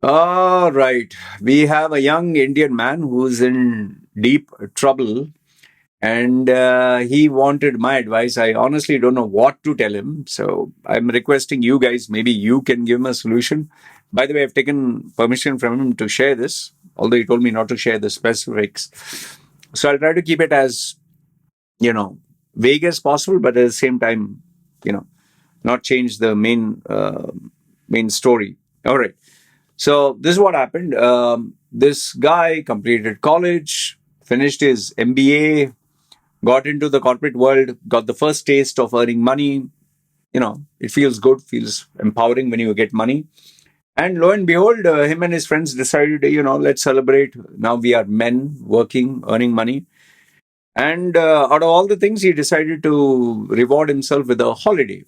All right. We have a young Indian man who's in deep trouble and he wanted my advice. I honestly don't know what to tell him. So I'm requesting you guys, maybe you can give him a solution. By the way, I've taken permission from him to share this, although he told me not to share the specifics. So I'll try to keep it as, you know, vague as possible, but at the same time, you know, not change the main story. All right. So this is what happened. This guy completed college, finished his MBA, got into the corporate world, got the first taste of earning money. It feels good, feels empowering when you get money. And lo and behold, him and his friends decided, let's celebrate. Now we are men working, earning money. And out of all the things, he decided to reward himself with a holiday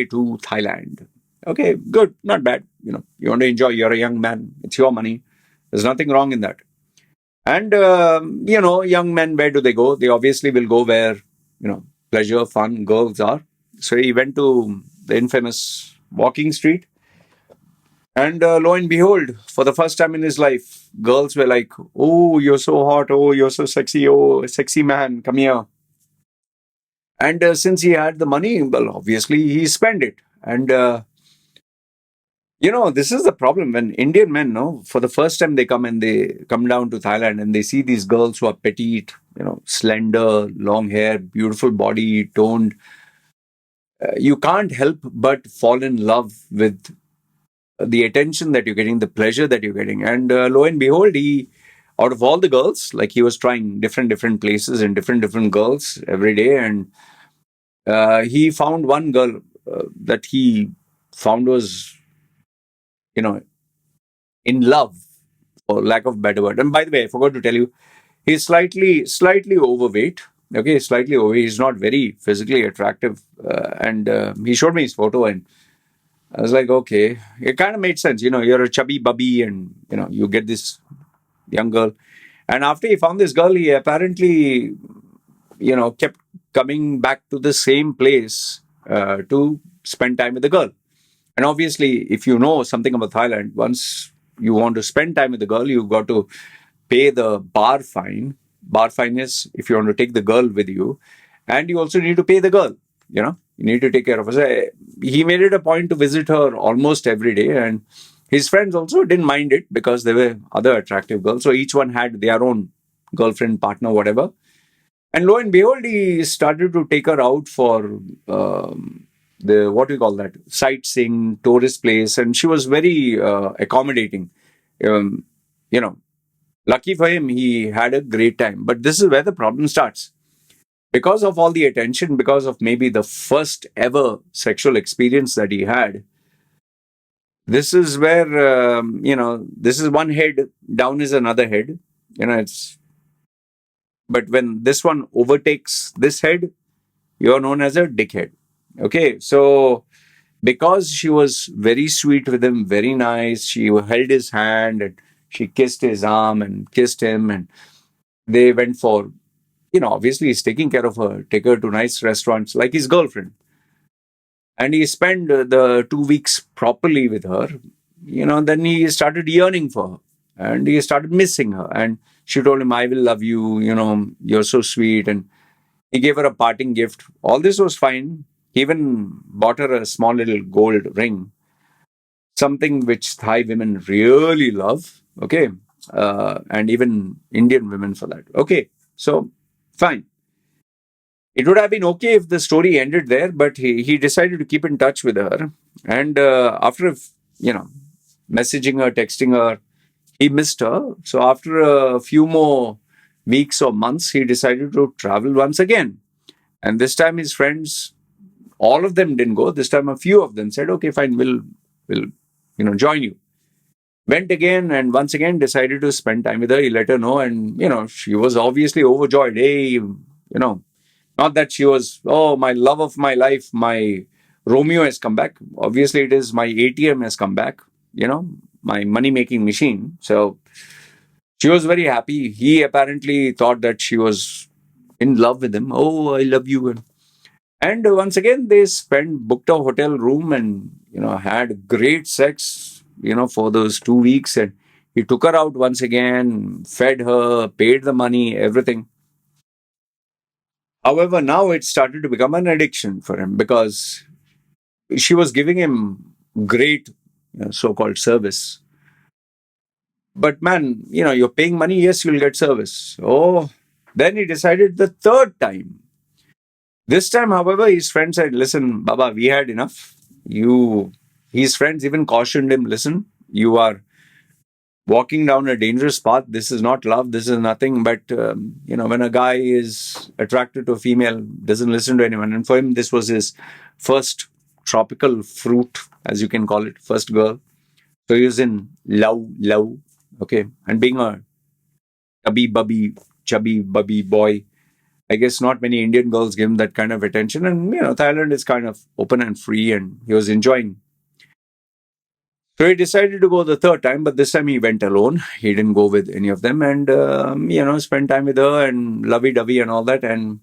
to Thailand. Okay, good, not bad. You want to enjoy. You're a young man. It's your money. There's nothing wrong in that. And young men, where do they go? They obviously will go where pleasure, fun, girls are. So he went to the infamous walking street, and lo and behold, for the first time in his life, girls were like, "Oh, you're so hot. Oh, you're so sexy. Oh, sexy man, come here." And since he had the money, well, obviously he spent it. And this is the problem when Indian men, no, for the first time they come and they come down to Thailand and they see these girls who are petite, slender, long hair, beautiful body, toned. You can't help but fall in love with the attention that you're getting, the pleasure that you're getting. And lo and behold, out of all the girls, like he was trying different places and different girls every day, and he found one girl that he found was, you know, in love, for lack of better word. And by the way, I forgot to tell you, he's slightly overweight. Okay, slightly overweight. He's not very physically attractive, and he showed me his photo, and I was like, okay, it kind of made sense. You're a chubby bubby, and you get this young girl. And after he found this girl, he apparently, kept coming back to the same place to spend time with the girl. And obviously, if you know something about Thailand, once you want to spend time with the girl, you've got to pay the bar fine. Bar fine is if you want to take the girl with you, and you also need to pay the girl. You need to take care of her. So he made it a point to visit her almost every day, and his friends also didn't mind it because there were other attractive girls. So each one had their own girlfriend, partner, whatever. And lo and behold, he started to take her out for the what do you call that, sightseeing, tourist place, and she was very accommodating. Um, you know, Lucky for him, he had a great time. But this is where the problem starts. Because of all the attention, because of maybe the first ever sexual experience that he had, this is where, this is one head, down is another head. It's, but when this one overtakes this head, you're known as a dickhead. Okay, so because she was very sweet with him, very nice, she held his hand and she kissed his arm and kissed him, and they went for, obviously he's taking care of her, take her to nice restaurants like his girlfriend. And he spent the 2 weeks properly with her. Then he started yearning for her and he started missing her. And she told him, I will love you, you're so sweet. And he gave her a parting gift. All this was fine. He even bought her a small little gold ring, something which Thai women really love. Okay. And even Indian women for that. Okay. So, fine. It would have been okay if the story ended there, but he decided to keep in touch with her. And after, you know, messaging her, texting her, he missed her. So after a few more weeks or months, he decided to travel once again. And this time his friends, all of them didn't go. This time a few of them said, okay, fine, we'll join you. Went again and once again decided to spend time with her. He let her know, and she was obviously overjoyed. Hey, not that she was, oh, my love of my life, my Romeo has come back. Obviously, it is my ATM has come back, my money making machine. So she was very happy. He apparently thought that she was in love with him. Oh, I love you. And once again, they booked a hotel room and, had great sex. for those 2 weeks, and he took her out once again, fed her, paid the money, everything. However, now it started to become an addiction for him because she was giving him great so-called service. But man, you're paying money, yes, you'll get service. Oh, then he decided the third time. This time, however, his friend said, listen, Baba, we had enough. His friends even cautioned him, listen, you are walking down a dangerous path. This is not love. This is nothing. But, when a guy is attracted to a female, doesn't listen to anyone. And for him, this was his first tropical fruit, as you can call it, first girl. So he was in love, okay. And being a chubby bubby boy, I guess not many Indian girls give him that kind of attention. And, Thailand is kind of open and free, and he was enjoying. So he decided to go the third time, but this time he went alone. He didn't go with any of them, and spend time with her and lovey-dovey and all that. And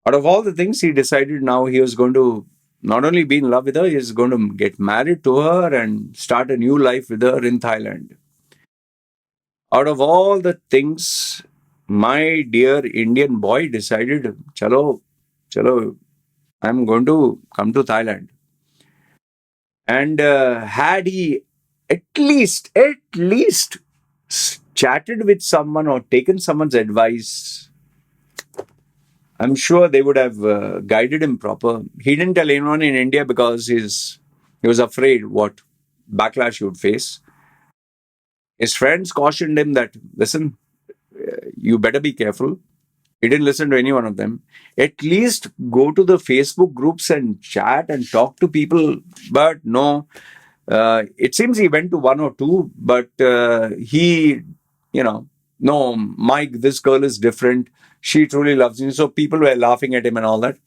out of all the things, he decided now he was going to not only be in love with her, he's going to get married to her and start a new life with her in Thailand. Out of all the things, my dear Indian boy decided, chalo, I'm going to come to Thailand. And had he at least chatted with someone or taken someone's advice, I'm sure they would have guided him proper. He didn't tell anyone in India because he was afraid what backlash he would face. His friends cautioned him that, listen, you better be careful. He didn't listen to any one of them. At least go to the Facebook groups and chat and talk to people. But no, it seems he went to one or two, but no, Mike, this girl is different. She truly loves me. So people were laughing at him and all that.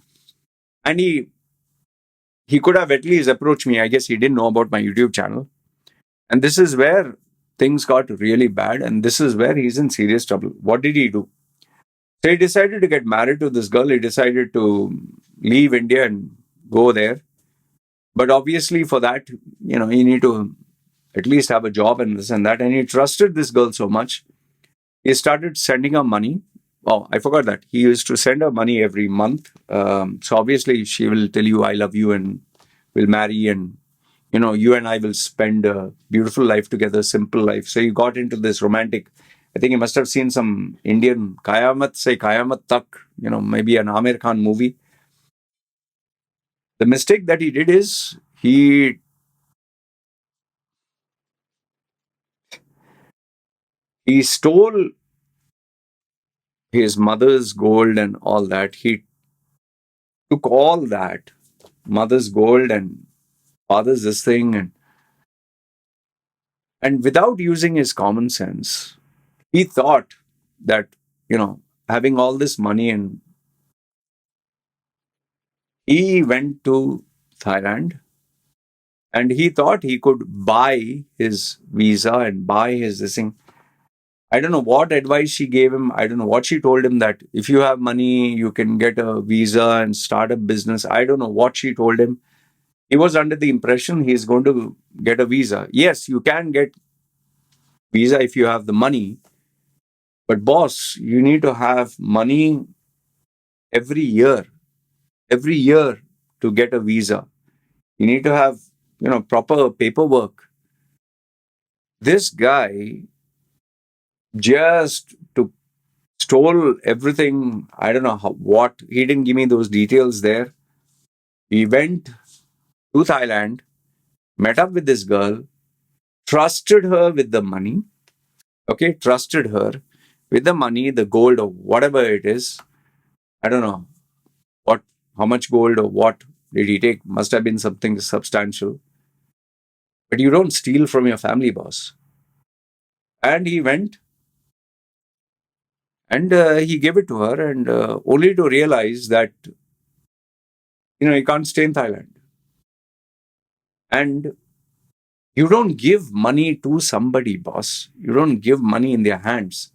And he could have at least approached me. I guess he didn't know about my YouTube channel. And this is where things got really bad. And this is where he's in serious trouble. What did he do? So he decided to get married to this girl. He decided to leave India and go there. But obviously, for that, you need to at least have a job and this and that. And he trusted this girl so much. He started sending her money. Oh, I forgot that. He used to send her money every month. So obviously, she will tell you, I love you, and we'll marry. And, you and I will spend a beautiful life together, simple life. So he got into this romantic. I think he must have seen some Indian Kayamat Se Kayamat Tak, maybe an Amir Khan movie. The mistake that he did is he stole his mother's gold and all that. He took all that, mother's gold and father's this thing, and without using his common sense, he thought that, having all this money, and he went to Thailand and he thought he could buy his visa and buy his this thing. I don't know what advice she gave him. I don't know what she told him, that if you have money, you can get a visa and start a business. I don't know what she told him. He was under the impression he's going to get a visa. Yes, you can get visa if you have the money. But boss, you need to have money every year. Every year to get a visa. You need to have, proper paperwork. This guy just took stole everything. I don't know what. He didn't give me those details there. He went to Thailand, met up with this girl, trusted her with the money. Okay, trusted her with the money, the gold, or whatever it is. I don't know how much gold or what did he take. Must have been something substantial. But you don't steal from your family, boss. And he went and he gave it to her, and only to realize that, he can't stay in Thailand. And you don't give money to somebody, boss. You don't give money in their hands.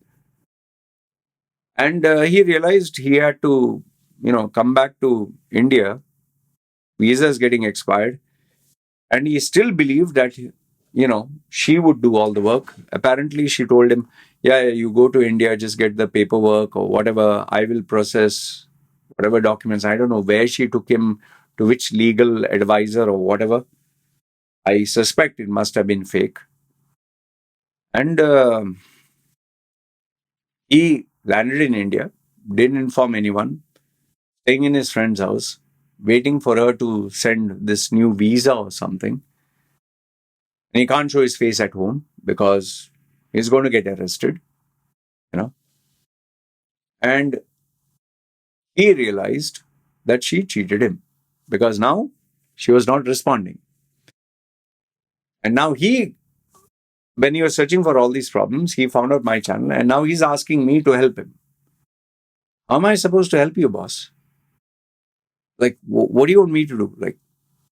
And he realized he had to, come back to India. Visa is getting expired. And he still believed that she would do all the work. Apparently, she told him, yeah, yeah, you go to India, just get the paperwork or whatever. I will process whatever documents. I don't know where she took him, to which legal advisor or whatever. I suspect it must have been fake. And he landed in India, didn't inform anyone, staying in his friend's house, waiting for her to send this new visa or something. And he can't show his face at home because he's going to get arrested, you know. And he realized that she cheated him because now she was not responding. And now when he was searching for all these problems, he found out my channel and now he's asking me to help him. How am I supposed to help you, boss? Like, what do you want me to do? Like,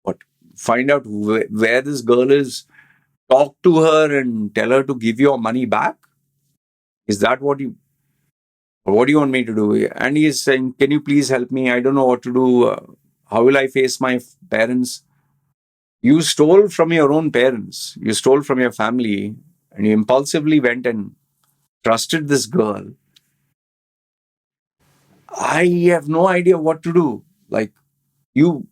what? Find out where this girl is, talk to her and tell her to give your money back? Is that what do you want me to do? And he is saying, can you please help me? I don't know what to do. How will I face my parents? You stole from your own parents, you stole from your family, and you impulsively went and trusted this girl. I have no idea what to do. Like, you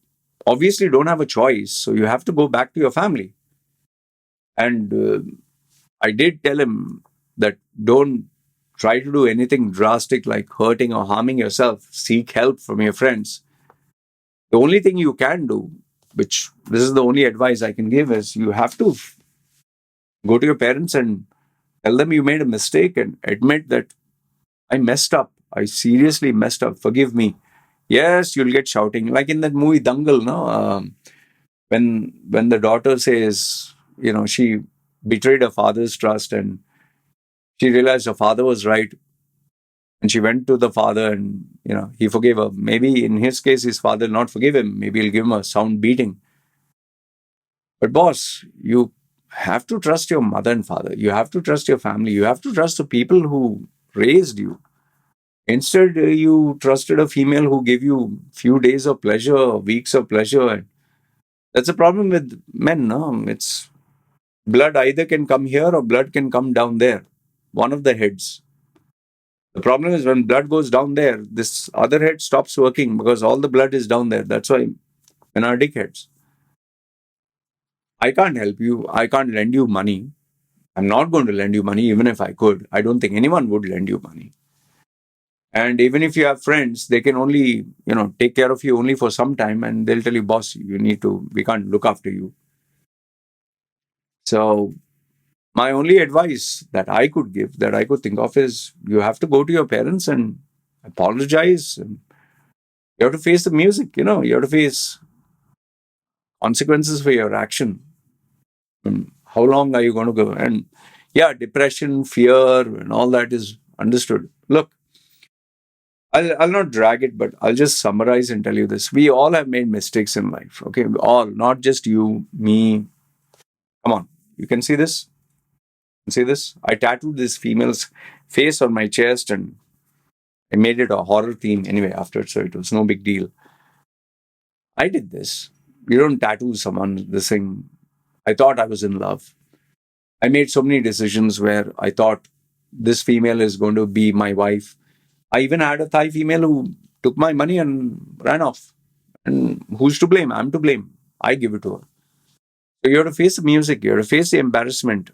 obviously don't have a choice, so you have to go back to your family. And I did tell him that don't try to do anything drastic like hurting or harming yourself. Seek help from your friends. The only thing you can do, which this is the only advice I can give, is you have to go to your parents and tell them you made a mistake and admit that I messed up. I seriously messed up. Forgive me. Yes, you'll get shouting like in that movie Dangal. No, when the daughter says, she betrayed her father's trust and she realized her father was right, and she went to the father and he forgave her. Maybe in his case, his father will not forgive him. Maybe he'll give him a sound beating. But boss, you have to trust your mother and father. You have to trust your family. You have to trust the people who raised you. Instead, you trusted a female who gave you few days of pleasure, weeks of pleasure. That's a problem with men. No, it's blood either can come here or blood can come down there, one of the heads. The problem is when blood goes down there, this other head stops working because all the blood is down there. That's why men are dickheads. I can't help you. I can't lend you money. I'm not going to lend you money, even if I could. I don't think anyone would lend you money. And even if you have friends, they can only, take care of you only for some time and they'll tell you, boss, we can't look after you. So my only advice that I could give, that I could think of is you have to go to your parents and apologize. And you have to face the music, you have to face consequences for your action. And how long are you going to go? And yeah, depression, fear, and all that is understood. Look, I'll not drag it, but I'll just summarize and tell you this. We all have made mistakes in life. Okay. We all, not just you, me. Come on. You can see this? See this? I tattooed this female's face on my chest and I made it a horror theme anyway after, so it was no big deal. I did this. You don't tattoo someone this thing. I thought I was in love. I made so many decisions where I thought this female is going to be my wife. I even had a Thai female who took my money and ran off. And who's to blame? I'm to blame. I give it to her. So you have to face the music. You have to face the embarrassment.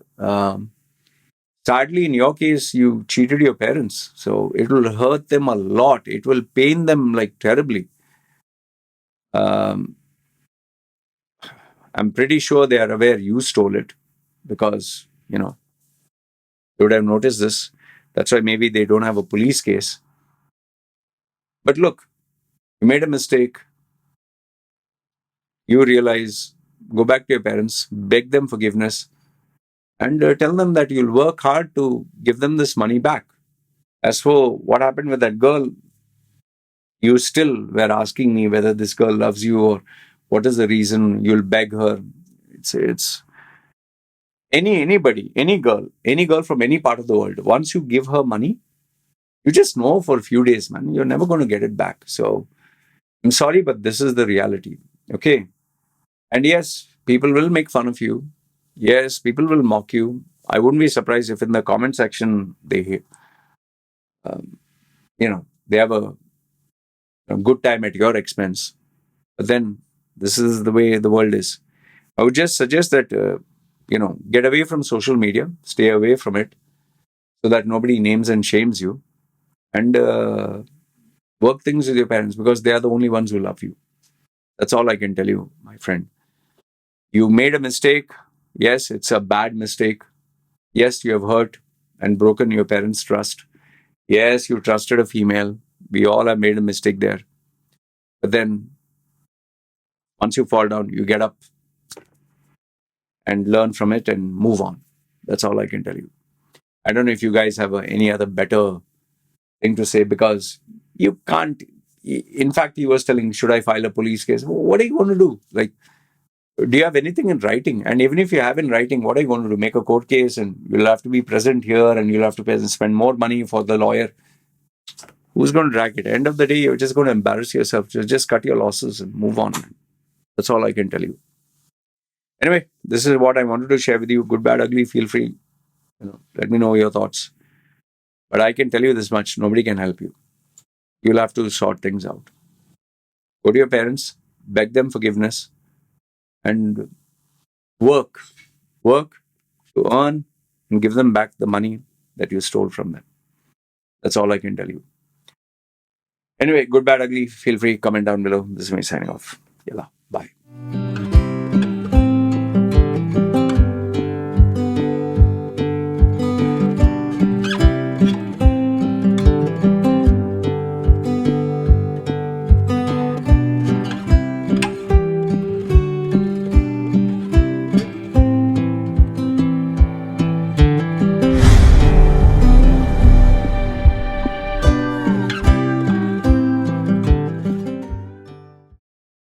Sadly, in your case, you cheated your parents. So it will hurt them a lot. It will pain them like terribly. Um, I'm pretty sure they are aware you stole it because, they would have noticed this. That's why maybe they don't have a police case. But look, you made a mistake. You realize, go back to your parents, beg them forgiveness, and tell them that you'll work hard to give them this money back. As for what happened with that girl, you still were asking me whether this girl loves you or what is the reason you'll beg her. It's any girl from any part of the world. Once you give her money, you just know for a few days, man, you're never going to get it back. So I'm sorry, but this is the reality. Okay. And yes, people will make fun of you. Yes, people will mock you. I wouldn't be surprised if in the comment section they have a good time at your expense. But then this is the way the world is. I would just suggest that get away from social media, stay away from it, so that nobody names and shames you, and work things with your parents because they are the only ones who love you. That's all I can tell you, my friend. You made a mistake. Yes, it's a bad mistake. Yes, you have hurt and broken your parents' trust. Yes, you trusted a female. We all have made a mistake there. But then once you fall down, you get up and learn from it and move on. That's all I can tell you. I don't know if you guys have any other better thing to say because you can't. In fact, he was telling, should I file a police case? What are you going to do? Like, do you have anything in writing? And even if you have in writing, what are you going to do? Make a court case and you'll have to be present here and you'll have to pay, spend more money for the lawyer. Who's going to drag it? End of the day, you're just going to embarrass yourself. Just cut your losses and move on. That's all I can tell you. Anyway, this is what I wanted to share with you. Good, bad, ugly. Feel free. Let me know your thoughts. But I can tell you this much: nobody can help you. You'll have to sort things out. Go to your parents, beg them forgiveness, and work, work to earn and give them back the money that you stole from them. That's all I can tell you. Anyway, good, bad, ugly. Feel free, comment down below. This is me signing off. Yalla.